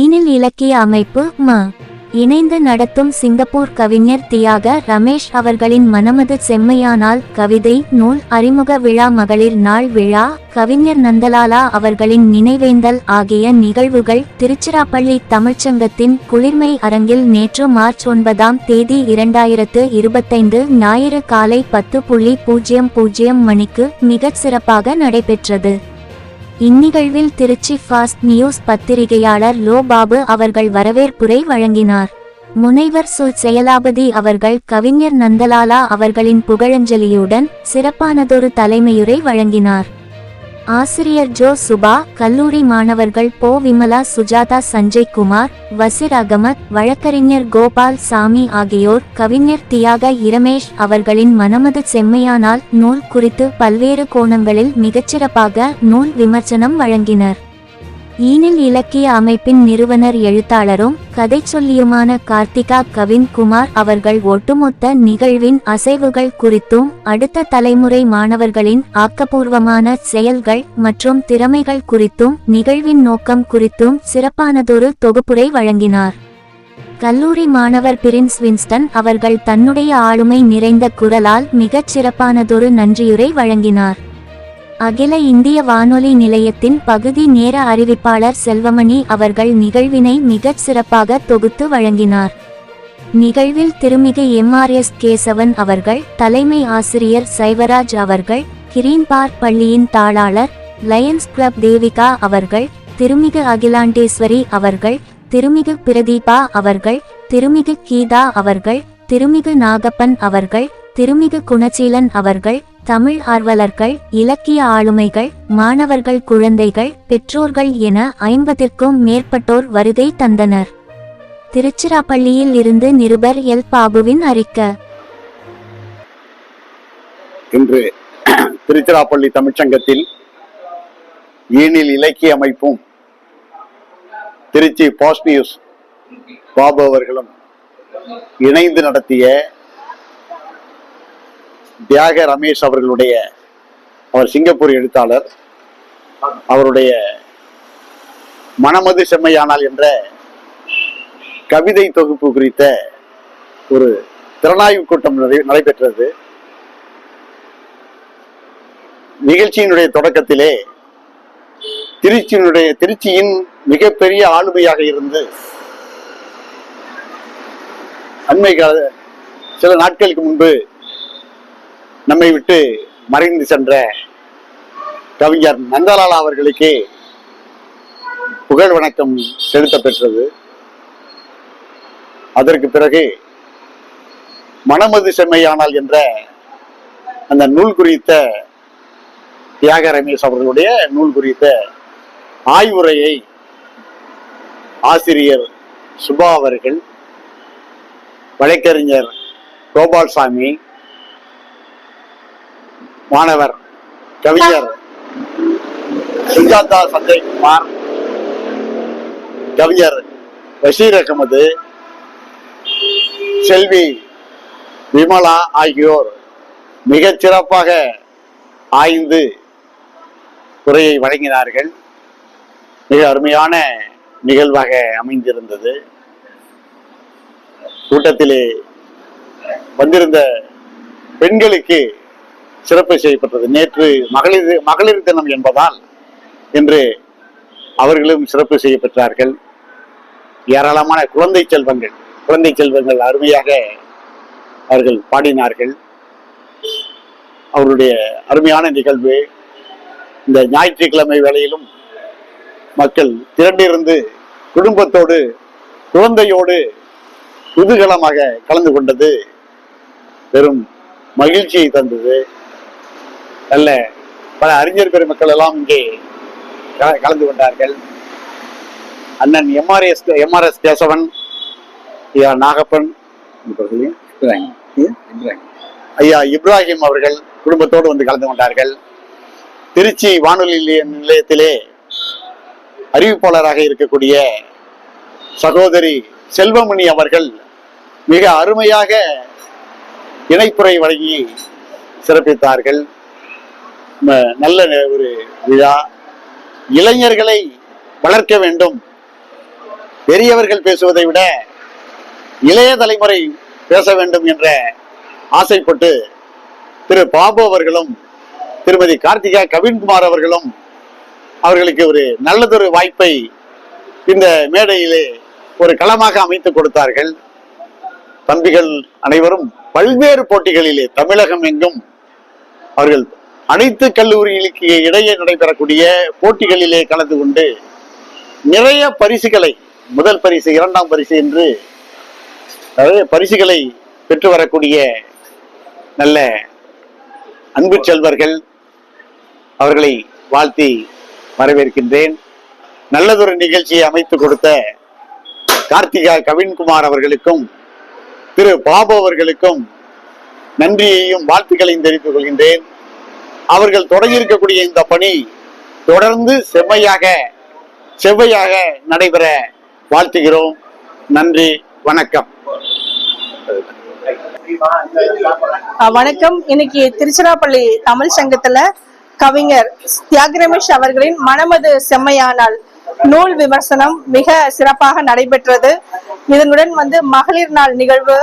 ஈனில் இலக்கிய அமைப்பு இணைந்து நடத்தும் சிங்கப்பூர் கவிஞர் தியாக ரமேஷ் அவர்களின் மனமது செம்மையானால் கவிதை நூல் அறிமுக விழா, மகளிர் நாள் விழா, கவிஞர் நந்தலாலா அவர்களின் நினைவேந்தல் ஆகிய நிகழ்வுகள் திருச்சிராப்பள்ளி தமிழ்ச்சங்கத்தின் குளிர்மை அரங்கில் நேற்று மார்ச் 9 2025 ஞாயிறு காலை 10:00 மணிக்கு மிகச் சிறப்பாக நடைபெற்றது. இந்நிகழ்வில் திருச்சி ஃபாஸ்ட் நியூஸ் பத்திரிகையாளர் லோ பாபு அவர்கள் வரவேற்புரை வழங்கினார். முனைவர் சு செயலாபதி அவர்கள் கவிஞர் நந்தலாலா அவர்களின் புகழஞ்சலியுடன் சிறப்பானதொரு தலைமையுரை வழங்கினார். ஆசிரியர் ஜோ சுபா, கல்லூரி மாணவர்கள் போ விமலா, சுஜாதா, சஞ்சய் குமார், வசிர் அகமத், வழக்கறிஞர் கோபால் சாமி ஆகியோர் கவிஞர் தியாக இரமேஷ் அவர்களின் மனமது செம்மையானால் நூல் குறித்து பல்வேறு கோணங்களில் மிகச்சிறப்பாக நூல் விமர்சனம் வழங்கினர். ஈனில் இலக்கிய அமைப்பின் நிறுவனர் எழுத்தாளரும் கதை சொல்லியுமான கார்த்திகா கவின் குமார் அவர்கள் ஒட்டுமொத்த நிகழ்வின் அசைவுகள் குறித்தும் அடுத்த தலைமுறை மாணவர்களின் ஆக்கப்பூர்வமான செயல்கள் மற்றும் திறமைகள் குறித்தும் நிகழ்வின் நோக்கம் குறித்தும் சிறப்பானதொரு தொகுப்புரை வழங்கினார். கல்லூரி மாணவர் பிரின்ஸ் வின்ஸ்டன் அவர்கள் தன்னுடைய ஆளுமை நிறைந்த குரலால் மிகச் சிறப்பானதொரு நன்றியுரை வழங்கினார். அகில இந்திய வானொலி நிலையத்தின் பகுதி நேர அறிவிப்பாளர் செல்வமணி அவர்கள் நிகழ்வினை மிகச் சிறப்பாக தொகுத்து வழங்கினார். நிகழ்வில் திருமிகு MRS கேசவன் அவர்கள், தலைமை ஆசிரியர் சைவராஜ் அவர்கள், கிரீன் பார்க் பள்ளியின் தாளாளர் லயன்ஸ் கிளப் தேவிகா அவர்கள், திருமிகு அகிலாண்டேஸ்வரி அவர்கள், திருமிகு பிரதீபா அவர்கள், திருமிகு கீதா அவர்கள், திருமிகு நாகப்பன் அவர்கள், திருமிகு குணசீலன் அவர்கள், தமிழ் ஆர்வலர்கள், இலக்கிய ஆளுமைகள், மாணவர்கள், குழந்தைகள், பெற்றோர்கள் என 50க்கும் மேற்பட்டோர் வருகை தந்தனர். திருச்சிராப்பள்ளியில் இருந்து நிருபர் எல் பாபுவின் அறிக்கை. இன்று திருச்சிராப்பள்ளி தமிழ்ச்சங்கத்தில் ஈனில் இலக்கிய அமைப்பும் திருச்சி பாஸ்ட் நியூஸ் பாபு அவர்களும் இணைந்து நடத்திய தியாக ரமேஷ் அவர்களுடைய, அவர் சிங்கப்பூர் எழுத்தாளர், அவருடைய மனமது செம்மையானால் என்ற கவிதை தொகுப்பு குறித்த ஒரு திறனாய்வு கூட்டம் நடைபெற்றது. நிகழ்ச்சியினுடைய தொடக்கத்திலே திருச்சியின் மிகப்பெரிய ஆளுமையாக இருந்து அண்மை சில நாட்களுக்கு முன்பு நம்மை விட்டு மறைந்து சென்ற கவிஞர் நந்தலாலா அவர்களுக்கு புகழ் வணக்கம் செலுத்த பெற்றது. அதற்கு பிறகு மனமது செம்மையானால் என்ற அந்த நூல் குறித்த தியாக ரமேஷ் அவர்களுடைய நூல் குறித்த ஆய்வுரையை ஆசிரியர் சுபா அவர்கள், வழக்கறிஞர் கோபால் சாமி, மாணவர் கவிஞர் சுஜாதா, சஞ்சய் குமார், கவிஞர் வசீர் அகமது, செல்வி விமலா ஆகியோர் மிகச் சிறப்பாக ஆய்ந்து உரையை வழங்கினார்கள். மிக அருமையான நிகழ்வாக அமைந்திருந்தது. கூட்டத்திலே வந்திருந்த பெண்களுக்கு சிறப்பு செய்யப்பட்டது. நேற்று மகளிர் தினம் என்பதால் இன்று அவர்களும் சிறப்பு செய்யப்பட்டார்கள். ஏராளமான குழந்தை செல்வங்கள் அருமையாக அவர்கள் பாடினார்கள். அவருடைய அருமையான நிகழ்வு. இந்த ஞாயிற்றுக்கிழமை வேளையிலும் மக்கள் திரண்டிருந்து குடும்பத்தோடு குழந்தையோடு குதூகலமாக கலந்து கொண்டது பெரும் மகிழ்ச்சியை தந்தது. நல்ல பல அறிஞர் பெருமக்கள் எல்லாம் இங்கே கலந்து கொண்டார்கள். அண்ணன் MRS கேசவன், நாகப்பன், ஐயா இப்ராஹிம் அவர்கள் குடும்பத்தோடு வந்து கலந்து கொண்டார்கள். திருச்சி வானொலி நிலையத்திலே அறிவிப்பாளராக இருக்கக்கூடிய சகோதரி செல்வமணி அவர்கள் மிக அருமையாக இணைப்புரை வழங்கி சிறப்பித்தார்கள். நல்ல ஒரு விழா. இளைஞர்களை வளர்க்க வேண்டும், பெரியவர்கள் பேசுவதை விட இளைய தலைமுறை பேச வேண்டும் என்ற ஆசைப்பட்டு திரு பாபு அவர்களும் திருமதி கார்த்திகா கவின்குமார் அவர்களும் அவர்களுக்கு ஒரு நல்லதொரு வாய்ப்பை இந்த மேடையிலே ஒரு களமாக அமைத்து கொடுத்தார்கள். தம்பிகள் அனைவரும் பல்வேறு போட்டிகளிலே தமிழகம் எங்கும் அவர்கள் அனைத்து கல்லூரிகளுக்கு இடையே நடைபெறக்கூடிய போட்டிகளிலே கலந்து கொண்டு நிறைய பரிசுகளை, முதல் பரிசு, இரண்டாம் பரிசு என்று நிறைய பரிசுகளை பெற்று வரக்கூடிய நல்ல அன்பு செல்வர்கள். அவர்களை வாழ்த்தி வரவேற்கின்றேன். நல்லதொரு நிகழ்ச்சியை அமைத்து கொடுத்த கார்த்திகா கவின்குமார் அவர்களுக்கும் திரு பாபு அவர்களுக்கும் நன்றியையும் வாழ்த்துக்களையும் தெரிவித்துக் கொள்கின்றேன். அவர்கள் தொடங்கியிருக்கக்கூடிய இந்த பணி தொடர்ந்து செவ்வையாக நடைபெற வாழ்த்துகிறோம். நன்றி, வணக்கம். வணக்கம். இன்னைக்கு திருச்சிராப்பள்ளி தமிழ் சங்கத்துல கவிஞர் தியாகி ரமேஷ் அவர்களின் மனமது செம்மையானால் நூல் விமர்சனம் மிக சிறப்பாக நடைபெற்றது. இதனுடன் மகளிர் நாள் நிகழ்வு,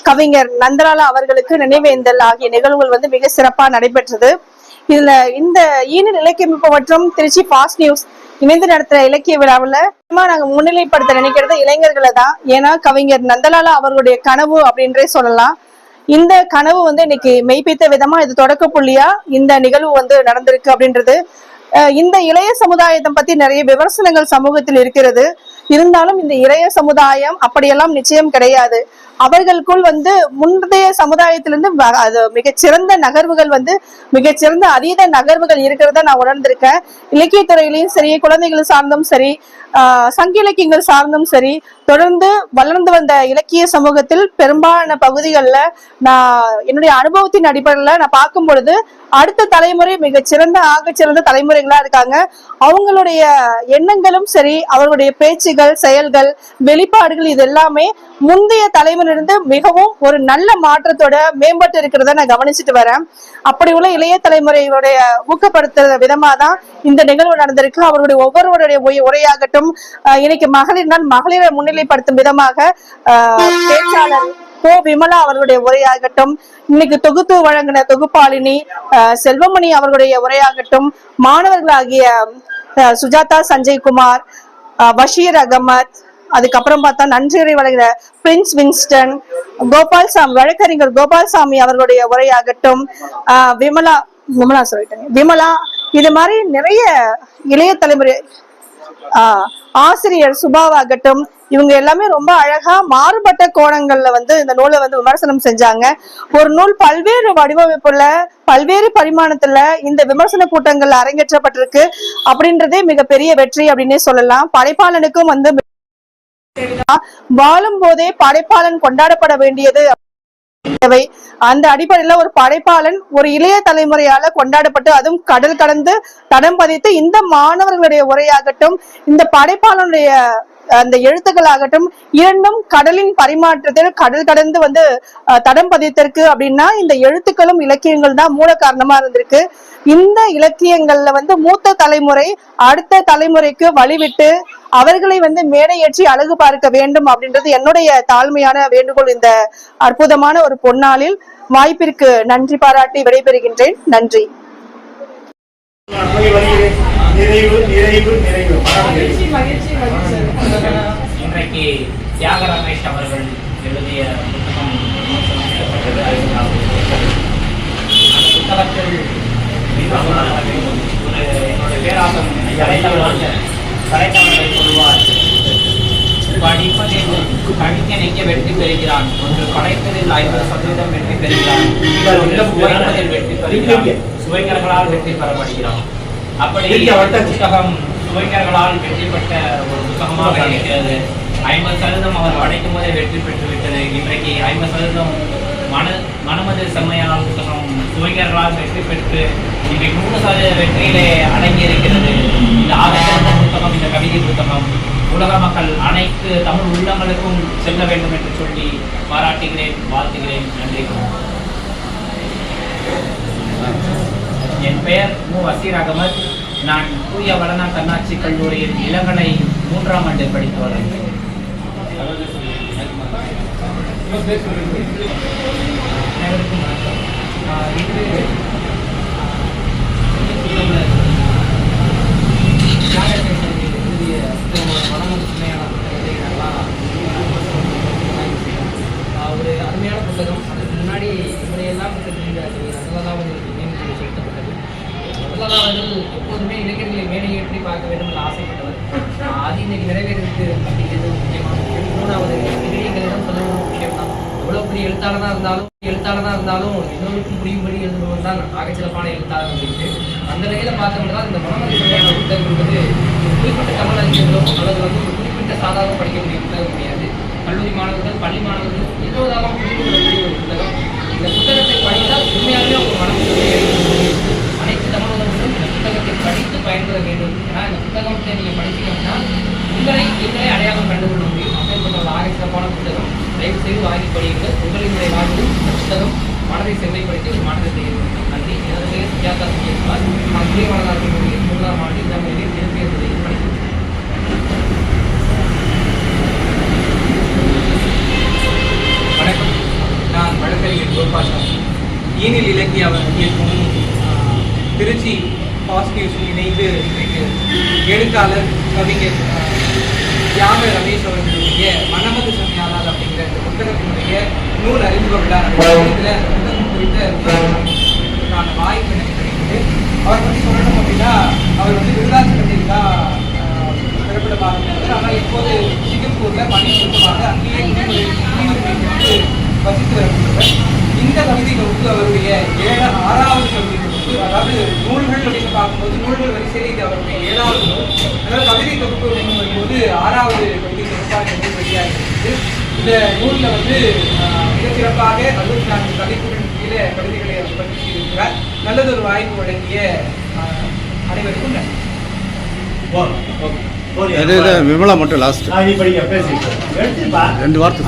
கவிஞர் நந்தலாலா அவர்களுக்கு நினைவேந்தல் ஆகிய நிகழ்வுகள் மிக சிறப்பாக நடைபெற்றது. இதுல இந்த ஈனில் இலக்கியமைப்பு மற்றும் திருச்சி பாஸ் நியூஸ் இணைந்து நடத்துற இலக்கிய விழாவில் நாங்க முன்னிலைப்படுத்த நினைக்கிறது இளைஞர்களை தான். ஏன்னா கவிஞர் நந்தலாலா அவர்களுடைய கனவு அப்படின்றே சொல்லலாம். இந்த கனவு இன்னைக்கு மெய்ப்பித்த விதமா இது தொடக்க புள்ளியா இந்த நிகழ்வு நடந்திருக்கு அப்படின்றது. இந்த இளைய சமுதாயத்தை பத்தி நிறைய விமர்சனங்கள் சமூகத்தில் இருக்கிறது. இருந்தாலும் இந்த இளைய சமுதாயம் அப்படியெல்லாம் நிச்சயம் கிடையாது. அவர்களுக்குள் முந்தைய சமுதாயத்திலிருந்து மிகச்சிறந்த நகர்வுகள் மிகச்சிறந்த அதீத நகர்வுகள் இருக்கிறத நான் உணர்ந்திருக்கேன். இலக்கியத்துறையிலையும் சரி, குழந்தைகள் சார்ந்தும் சரி, சங்க இலக்கியங்கள் சார்ந்தும் சரி, தொடர்ந்து வளர்ந்து வந்த இலக்கிய சமூகத்தில் பெரும்பாலான பகுதிகளில் நான் என்னுடைய அனுபவத்தின் அடிப்படையில் நான் பார்க்கும் பொழுது அடுத்த தலைமுறை மிகச்சிறந்த ஆகச்சிறந்த தலைமுறைகளா இருக்காங்க. அவங்களுடைய எண்ணங்களும் சரி, அவர்களுடைய பேச்சுகள், செயல்கள், வெளிப்பாடுகள் இது எல்லாமே முந்தைய தலைமுறையிலிருந்து மிகவும் ஒரு நல்ல மாற்றத்தோட மேம்பட்டு இருக்கிறத நான் கவனிச்சுட்டு வரேன். அப்படி உள்ள இளைய தலைமுறையுடைய ஊக்கப்படுத்துற விதமா தான் இந்த நிகழ்வு நடந்திருக்கு. அவர்களுடைய ஒவ்வொருவருடைய உரையாகட்டும், இன்னைக்கு மகளிர் நாள், மகளிரை முன்னிலைப்படுத்தும் விதமாக பேச்சாளர் கோ விமலா அவர்களுடைய உரையாகட்டும், இன்னைக்கு தொகுத்து வழங்கின தொகுப்பாளினி செல்வமணி அவர்களுடைய உரையாகட்டும், மாணவர்களாகிய சுஜாதா சஞ்சய்குமார், பஷீர் அகமத், அதுக்கப்புறம் பார்த்தா நன்றியுரை வழங்கின பிரின்ஸ் வின்ஸ்டன், கோபால்சாமி, வழக்கறிஞர் கோபால்சாமி அவர்களுடைய உரையாகட்டும், விமலா, இது மாதிரி நிறைய இளைய தலைமுறை ஆசிரியர் சுபாவாகட்டும், இவங்க எல்லாமே ரொம்ப அழகா மாறுபட்ட கோணங்கள்ல இந்த நூலை விமர்சனம் செஞ்சாங்க. ஒரு நூல் பல்வேறு வடிவமைப்புல, பல்வேறு பரிமாணத்துல இந்த விமர்சன கூட்டங்கள்ல அரங்கேற்றப்பட்டிருக்கு அப்படின்றதே மிகப்பெரிய வெற்றி அப்படின்னே சொல்லலாம். படைப்பாளனுக்கும் வாழும் போதே படைப்பாளன் கொண்டாடப்பட வேண்டியது. அந்த அடிப்படையில ஒரு படைப்பாளன் ஒரு இளைய தலைமுறையால கொண்டாடப்பட்டு, அதுவும் கடல் கடந்து தடம் பதித்து இந்த மாணவர்களுடைய உரையாகட்டும், இந்த படைப்பாளனுடைய அந்த எழுத்துக்களாகட்டும், இரண்டும் கடலின் பரிமாற்றத்தில் கடல் கடந்து தடம் பதித்திருக்கு. அப்படின்னா இந்த எழுத்துக்களும் இலக்கியங்கள் தான் மூல காரணமா இருந்திருக்கு. இந்த இலக்கியங்கள்ல மூத்த தலைமுறை அடுத்த தலைமுறைக்கு வழிவிட்டு அவர்களை மேடையேற்றி அழகு பார்க்க வேண்டும் அப்படின்றது என்னுடைய தாழ்மையான வேண்டுகோள். இந்த அற்புதமான ஒரு பொன்னாளில் வாய்ப்பிற்கு நன்றி பாராட்டி விடைபெறுகின்றேன். நன்றி. இன்றைக்கு தியாக ரமேஷ் அவர்கள் எழுதிய புத்தகத்தில் என்னுடைய பேராசம் கலைத்தவர்கள் சொல்வார், படிப்பதில் கவிஞன் எங்கே வெற்றி பெறுகிறான், ஒன்று படைப்பதில் 50% வெற்றி பெறுகிறான், சுவைப்பதில் வெற்றி பெறுகிறான், சுவைஞர்களால் வெற்றி பெறப்படுகிறான். அப்படி புத்தகம் சுவைஞர்களால் வெற்றி பெற்ற ஒரு புத்தகமாக இருக்கிறது. 50% அவர் படைக்கும் போதே வெற்றி பெற்று விட்டது. இன்றைக்கு 50% மனமது செம்மையானால் புத்தகம் சுவைஞர்களால் வெற்றி பெற்று இன்றைக்கு 100% வெற்றியிலே அடங்கி இருக்கிறது. இந்த ஆதார புத்தகம், இந்த கவிதை புத்தகம் உலக மக்கள் அனைத்து தமிழ் உள்ளங்களுக்கும் செல்ல வேண்டும் என்று சொல்லி பாராட்டுகிறேன், வாழ்த்துகிறேன். நன்றி. என் பெயர் மு. வசீர் அகமது. நான் தூய வளனா தன்னாட்சி கல்லூரியில் இளங்கலை 3ஆம் ஆண்டில் படித்து வருகிறேன். அனைவருக்கும் வணக்கம். இன்று எழுதிய மனமது சுமையான புத்தகத்தை நல்லா ஒரு அருமையான புத்தகம். அதுக்கு முன்னாடி இப்படியெல்லாம் நல்லதாவது நினைவு செலுத்தப்பட்டது. நல்லதாவர்கள் எப்போதுமே இளைஞர்களை மேடையேற்றி பார்க்க வேண்டும் என்று ஆசைப்பட்டவர். அது இன்னைக்கு நிறைவேறிருக்கு அப்படிங்கிறது முக்கியமான விஷயம். 3வது இளைஞர்களிடம் சொல்ல ஒரு விஷயம் தான். எவ்வளோ பெரிய எழுத்தாளராக இருந்தாலும் எல்லோருக்கும் புரியும்படி எழுதுபவர் தான் ஆகச்சிறப்பான எழுத்தாளர் சொல்லிட்டு அந்த நிலையில் பார்த்தோம்னா இந்த மனமது சுமையான புத்தகம் என்பது குறிப்பிட்ட தமிழ் அறிஞர்களோ அல்லது ஒரு குறிப்பிட்ட சாதாரண படிக்கக்கூடிய புத்தகம் கிடையாது. கல்லூரி மாணவர்கள், பள்ளி மாணவர்கள் எல்லோராலும் புரிந்து கொள்ளக்கூடிய ஒரு புத்தகம். இந்த புத்தகத்தை படித்தால் உண்மையாகவே அவங்க மனமுறை அனைத்து தமிழர்களும் இந்த புத்தகத்தை படித்து பயன்பெற வேண்டும். ஏன்னா இந்த புத்தகத்தை நீங்கள் படித்தீங்கன்னா நீங்களே அடையாளம் கண்டுகொள்ள முடியும். அப்படிப்பட்ட ஒரு ஆகச்சிறப்பான புத்தகம். தயவு செய்து வாங்கி படியுங்கள். உங்களினுடைய வாழ்வில் இந்த புத்தகம் மனதை செம்மைப்படுத்தி ஒரு மாற்றத்தை ஏற்படுத்தும். நன்றி. எனது பெயர் சுஜாதா சுஜயகுமார். நான் துறைவாளர்களுடைய 3ஆம் ஆண்டு இந்த முறையில் திருப்பியதை படிக்கிறேன். வணக்கம். நான் வழக்கறிஞர் கோபால்சாமி. ஈனில் இலக்கிய இயக்கும் திருச்சி பாசிட்டிவ்ஸும் இணைந்து இன்றைக்கு எழுத்தாளர் கவிஞர் தியாக ரமேஷ் அவர்களுடைய மனமது சுமையானால் அப்படிங்கிற இந்த புத்தகத்தினுடைய நூல் அறிமுக விழா இதில் புத்தகம் குறித்த வாய்ப்பு எனக்கு கிடைக்குது. அவர் பற்றி சொல்லணும் அப்படின்னா அவர் விருதாச்சலத்தில் தான் பிறப்பிடமாக இருந்தவர். ஆனால் இப்போது சிங்கப்பூரில் பணி சுத்தமாக அங்கேயே வசித்து வரக்கூடியவர். இந்த கவிதை தொகுப்பு அவருடைய 6வது கவிதை தொகுப்பு. அதாவது நூல்கள் அப்படின்னு பார்க்கும்போது நூல்கள் வரிசையில் இது அவருடைய 7வது நூல். அதாவது கவிதை தொகுப்பு அப்படின்னு வரும்போது 6வது கவிதை தொகுப்பாக நூல் வெளியாக இருக்குது. இந்த நூலில் மிகச்சிறப்பாக 64 தலைப்புகளின் கீழே கவிதைகளை அவர் பதிவு செய்திருக்கிறார். நல்லதொரு வாய்ப்பு வழங்கிய அனைவருக்கும் நன்றி. விமலா மட்டும் லாஸ்ட் 2 வார்த்தை.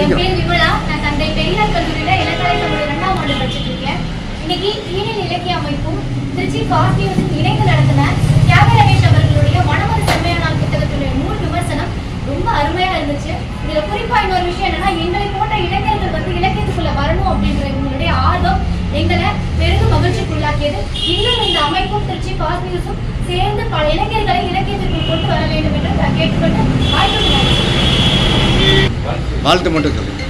என் பேர் விமலா. நான் தந்தை பெரியார் கல்லூரியில இளங்கலை தமிழ் 2ஆம் ஆண்டு படிச்சுட்டு இருக்கேன். இன்னைக்கு ஈனில் இலக்கிய அமைப்பும் திருச்சி பாசிட்டிவ்ஸும் இணைந்து நடத்தின தியாக ரமேஷ் அவர்களுடைய மனமது செம்மையானால் புத்தகத்துடைய நூல் விமர்சனம் ரொம்ப அருமையா இருந்துச்சு. இதுல குறிப்பா இன்னொரு விஷயம் என்னன்னா, எங்களை போன்ற இளைஞர்கள் இலக்கியத்துக்குள்ள வரணும் அப்படின்ற இவங்களுடைய ஆர்வம் எங்களை பெரிதும் மகிழ்ச்சிக்குள்ளாக்கியது. இன்னும் இந்த அமைப்பும் திருச்சி பாசிட்டிவ்ஸும் சேர்ந்து பல இளைஞர்களை இலக்கியத்திற்குள் கொண்டு வர வேண்டும் என்று நான் கேட்டுக்கொண்டு வாழ்த்து மட்டும் சொல்லுங்க.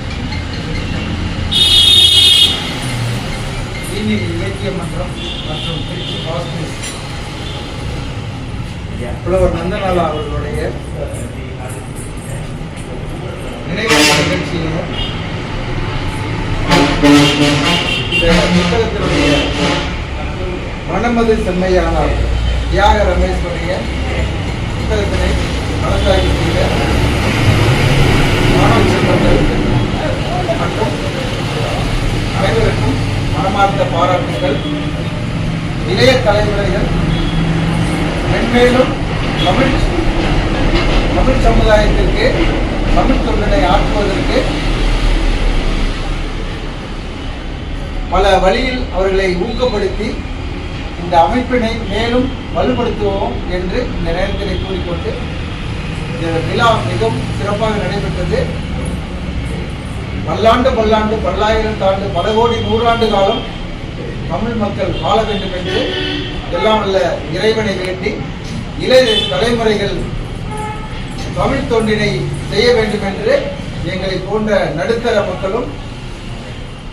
இலக்கிய மன்றம் மற்றும் திருச்சி பாசிட்டிவ் புலவர் நந்தலாலா அவர்களுடைய நினைவு நிகழ்ச்சியிலும் இந்த புத்தகத்தினுடைய மனமது செம்மையானால் தியாக ரமேஸ்வரிய புத்தகத்தினை மனதாகி செய்த மாணவ செல்வங்கள் மற்றும் அனைவருக்கும் மனமார்ந்த பாராட்டுகள். இளைய தலைமுறைகள் மென்மேலும் தமிழ் சமுதாயத்திற்கு தமிழ் தொண்டனை ஆற்றுவதற்கு பல வழியில் அவர்களை ஊக்கப்படுத்தி இந்த அமைப்பினை மேலும் வலுப்படுத்துவோம் என்று இந்த நேரத்தில் கூறிக்கொண்டு இந்த விழா மிகவும் சிறப்பாக நடைபெற்றது. பல்லாண்டு பல்லாயிரம் தாண்டு பல கோடி 100 ஆண்டு காலம் தமிழ் மக்கள் வாழ வேண்டும் என்று எல்லாம் உள்ள இறைவனை வேண்டி இளைய தலைமுறைகள் தமிழ் தொண்டினை செய்ய வேண்டும் என்று எங்களை போன்ற நடுத்தர மக்களும்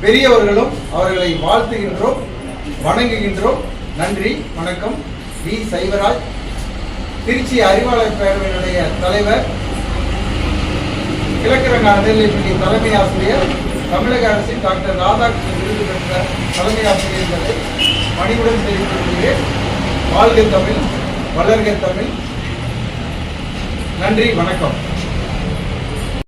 பெரியவர்களும் அவர்களை வாழ்த்துகின்றோம், வணங்குகின்றோம். நன்றி, வணக்கம். வி. சைவராஜ், திருச்சி அறிவாளர் பேரவையினுடைய தலைவர், கிழக்கிழங்கு அறநிலைப்பள்ளி தலைமை ஆசிரியர், தமிழக அரசின் டாக்டர் ராதாகிருஷ்ணன் விருது பெற்ற தலைமை ஆசிரியர் என்பதை பணிவுடன் தெரிவித்துள்ளேன். வாழ்க தமிழ், வளர்க தமிழ். நன்றி, வணக்கம்.